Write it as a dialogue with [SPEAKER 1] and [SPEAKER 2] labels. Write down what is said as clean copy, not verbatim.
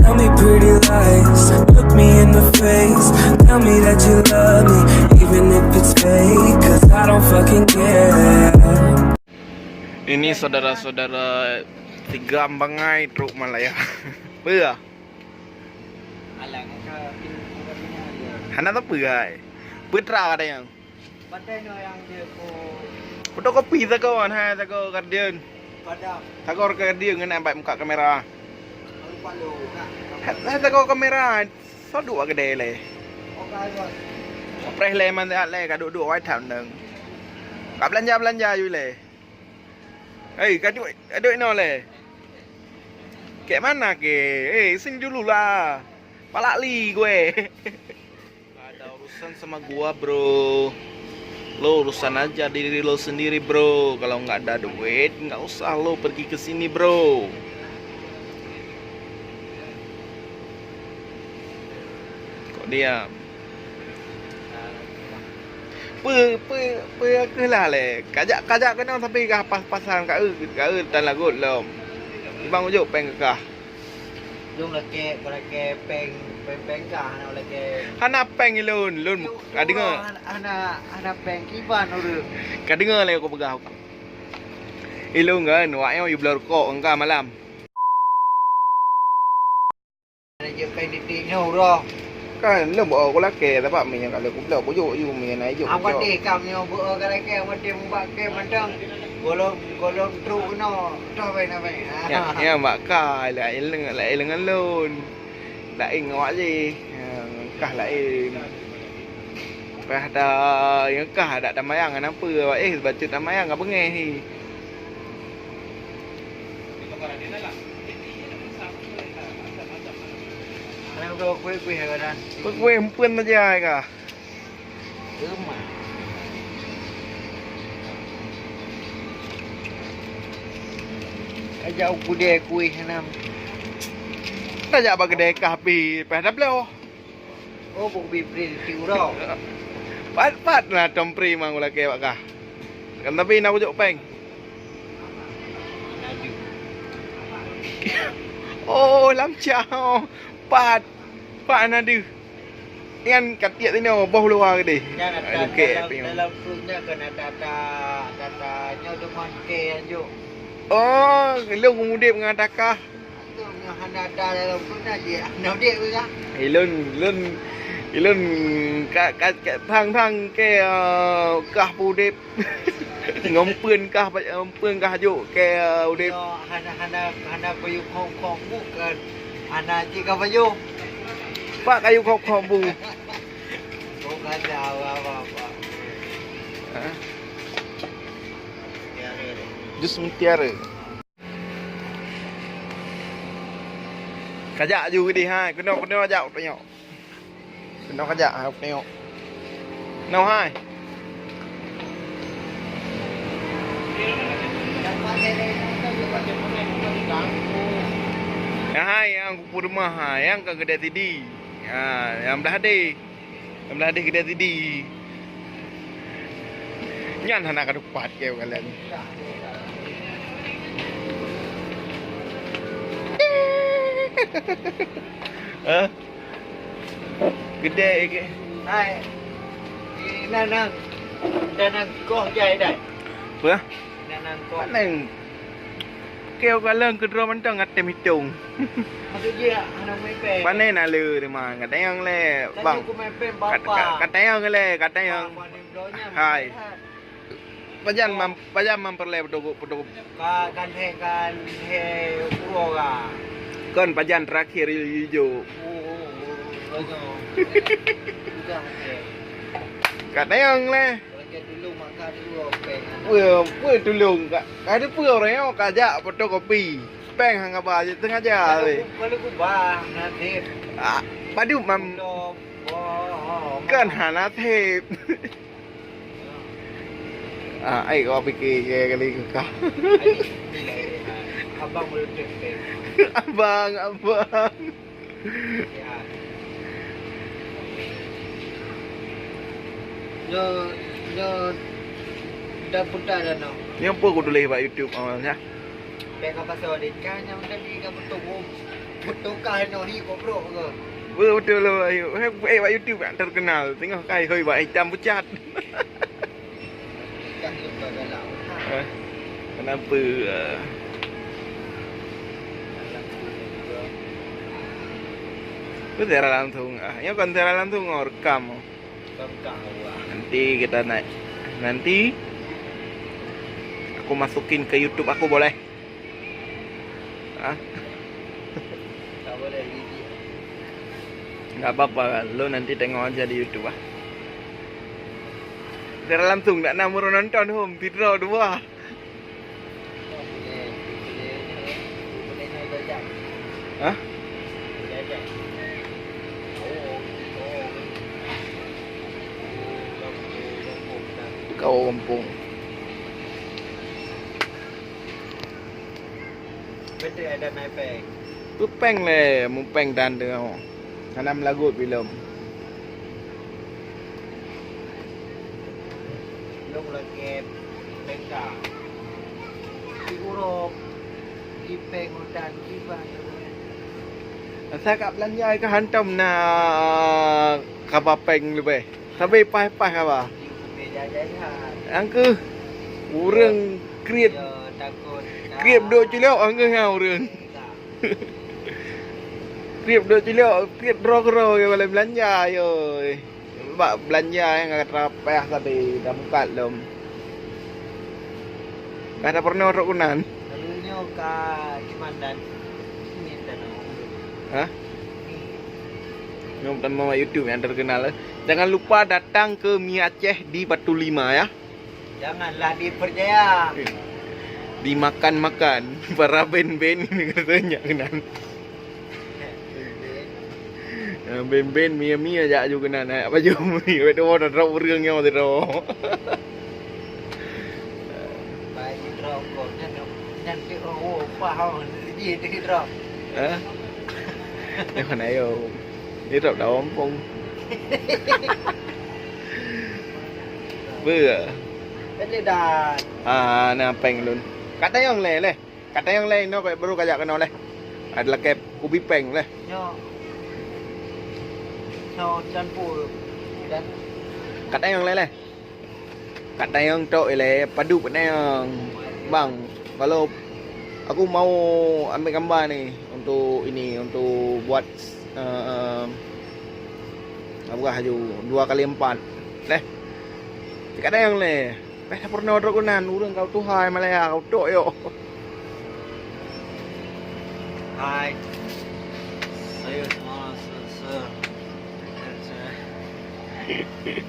[SPEAKER 1] Tell me pretty lies, look me in the face. Tell me that you love me, even if it's fake. Cause I don't fucking care.
[SPEAKER 2] Ini saudara-saudara tiga bangai truk Malaya. Pera.
[SPEAKER 3] Alang ka
[SPEAKER 2] Hana tak perai. Putra ada yang.
[SPEAKER 3] Padai no yang dia ko
[SPEAKER 2] Fotokopi tak kawan hai tak kau Guardian.
[SPEAKER 3] padam
[SPEAKER 2] Tak kau Guardian dengan nampak muka kamera.
[SPEAKER 3] palu nak.
[SPEAKER 2] Hai tak kau kamera. So dua gede le.
[SPEAKER 3] Okey bos.
[SPEAKER 2] Press le man tak le ka duduk white town nang. Ka belanja you le. Hei, ka duit no le. Kayak mana ke? Sini dulu lah. Palak li gue. Ada urusan sama gua, bro. Lo urusan aja diri lo sendiri, bro. Kalau nggak ada duit, nggak usah lo pergi ke sini, bro. Kok diam? Pe lah le. Kajak kena tapi kah pas-pasan ka tan lagut lom. Ibang ujuk peng kah.
[SPEAKER 3] Dung lagi peng ka ana lagi.
[SPEAKER 2] Hana peng ilun ka dengar.
[SPEAKER 3] Ana peng kiban uru.
[SPEAKER 2] Ka dengar le ko pegah. Ilun kan wak yo blur kok engka malam.
[SPEAKER 3] Ana je peng titik no ro.
[SPEAKER 2] Kan lo bo ko la ke tapi mi yang kalau ko blur ko yo you mi nai yo.
[SPEAKER 3] Apa de kam yo bo ka lagi apa de mbak ke mandang. Golong truk no to ve na ve.
[SPEAKER 2] Ya mbak ka lại lengan lun. Lại ngọ gì? Kah lại pada yang kah ada tamayang apa baca tamayang apa nge.
[SPEAKER 3] Ana ro kuih ha kan.
[SPEAKER 2] Gue empun aja kah.
[SPEAKER 3] Mah. Ajak aku dia kuih nam.
[SPEAKER 2] Tajak bagi dekah pi pada belo.
[SPEAKER 3] Oh, buku bibri tiu ro.
[SPEAKER 2] Pat lah tompri mang ulah ke kah. Kan tapi nak ujuk peng. Oh, lam chao. Pat nadu. Yang katiak ni boh luar ke deh.
[SPEAKER 3] Dalam perutnya kena tata nyodoman ke anjuk.
[SPEAKER 2] Oh, lu ngudip dengan takah.
[SPEAKER 3] Tu yang handa dalam perutnya dia. Nak dia ke kan?
[SPEAKER 2] Ilun thang ke kah pudip. Ngompun kah juk ke udip.
[SPEAKER 3] Handa kayu kong bukan. Handa jika baju.
[SPEAKER 2] Pak kayu kok bu.
[SPEAKER 3] Bukan apa.
[SPEAKER 2] Jus mutiara. Kajak juga di hai, kena ajak tengok. Kena kajak tengok. Nào hai. Yang hai yang kupu rumah hai, yang ke kedai tidi. Yang belah hadi kedai tidi. Nyan hana kadupat ke kalian. Gede ke?
[SPEAKER 3] Hai. Nanang koh jai dah.
[SPEAKER 2] Apa?
[SPEAKER 3] Nanang koh.
[SPEAKER 2] Nang kêu kalian kedua mentang ngatem hitung.
[SPEAKER 3] Maksud dia anak main pen.
[SPEAKER 2] Panai nak le mah kata yang le bang.
[SPEAKER 3] Aku main pen bapa.
[SPEAKER 2] Kata yang hai. Pajan memperle pedok.
[SPEAKER 3] Kan he uroga.
[SPEAKER 2] Kan pajan terakhir hijau. Kata yang le.
[SPEAKER 3] Dulu makan dulu pen.
[SPEAKER 2] Puan tulung kak. Ada puan orang yang kajak fotokopi. Peng hang apa aja tengah aja.
[SPEAKER 3] Kalau ku bah nanti.
[SPEAKER 2] Padu mam kan hana tep. Ai kau fikir kali kah.
[SPEAKER 3] Abang boleh pen.
[SPEAKER 2] Abang.
[SPEAKER 3] Yo dah putar dah no.
[SPEAKER 2] Yang apa aku tulis buat YouTube awalnya?
[SPEAKER 3] Pek apa pasal dia kan yang tadi kan betul. Tukar no ni bro ke.
[SPEAKER 2] Betul loh. Buat YouTube yang terkenal. Tengok kai hoi buat hitam pucat.
[SPEAKER 3] Kan lupa dalam.
[SPEAKER 2] Kenapa? Itu tiara langsung. Yang kan tiara langsung rekam. Nanti kita naik. Nanti aku masukin ke YouTube aku boleh?
[SPEAKER 3] Tak boleh gigi.
[SPEAKER 2] Nggak apa-apa, lo nanti tengok aja di YouTube ah. Tiara langsung tak nak murah nonton home Tidro dua. Hah? Kau kampung.
[SPEAKER 3] Betul ada naik peng.
[SPEAKER 2] Tu peng le, mu peng dan tengok. Tanam lagut belum.
[SPEAKER 3] Lúc là kẹp peng cả. Di urop. Di peng hutan di mana.
[SPEAKER 2] Saya kat belanja ke hantam na kapapeng lebih. Sampai pai-pai apa?
[SPEAKER 3] Di jajan.
[SPEAKER 2] Angke urang kreat
[SPEAKER 3] Takut.
[SPEAKER 2] kreat duk cilok angke ngau urang. Kreat duk cilok, kreat ro-ro ke balai belanja yo. Bak belanja yang kat rapeh tadi dah buka lom. Kata pernah rok kunan.
[SPEAKER 3] Lalunya ke Cimandan. Ini danau.
[SPEAKER 2] Hah? Yang pertama YouTube yang terkenal. Jangan lupa datang ke Mie Aceh di Batu Lima ya.
[SPEAKER 3] Janganlah dipercaya.
[SPEAKER 2] Dimakan-makan para ben-ben ini katanya kenan. Ben-ben mie aja juga kenan. Apa juga mie. Itu ada rau urang yang ada rau.
[SPEAKER 3] Baik rokok nanti paham di drop.
[SPEAKER 2] Hah? Cái hồi nãy rồi đi rau đậu ống phun vừa
[SPEAKER 3] Ini dah
[SPEAKER 2] nah peng lun kata yang le kata yang le no baru kajak kena le adalah kayak ubi peng le
[SPEAKER 3] nyo campur dan
[SPEAKER 2] kata yang le kata yang trội le padu kata yang bang kalau aku mau ambil gambar nih untuk ini untuk buat apa haju 2x4 leh kata yang le dah pernah order kunan urang kau tu hai malaya kau tok yo
[SPEAKER 3] hai saya semua
[SPEAKER 2] Hehehe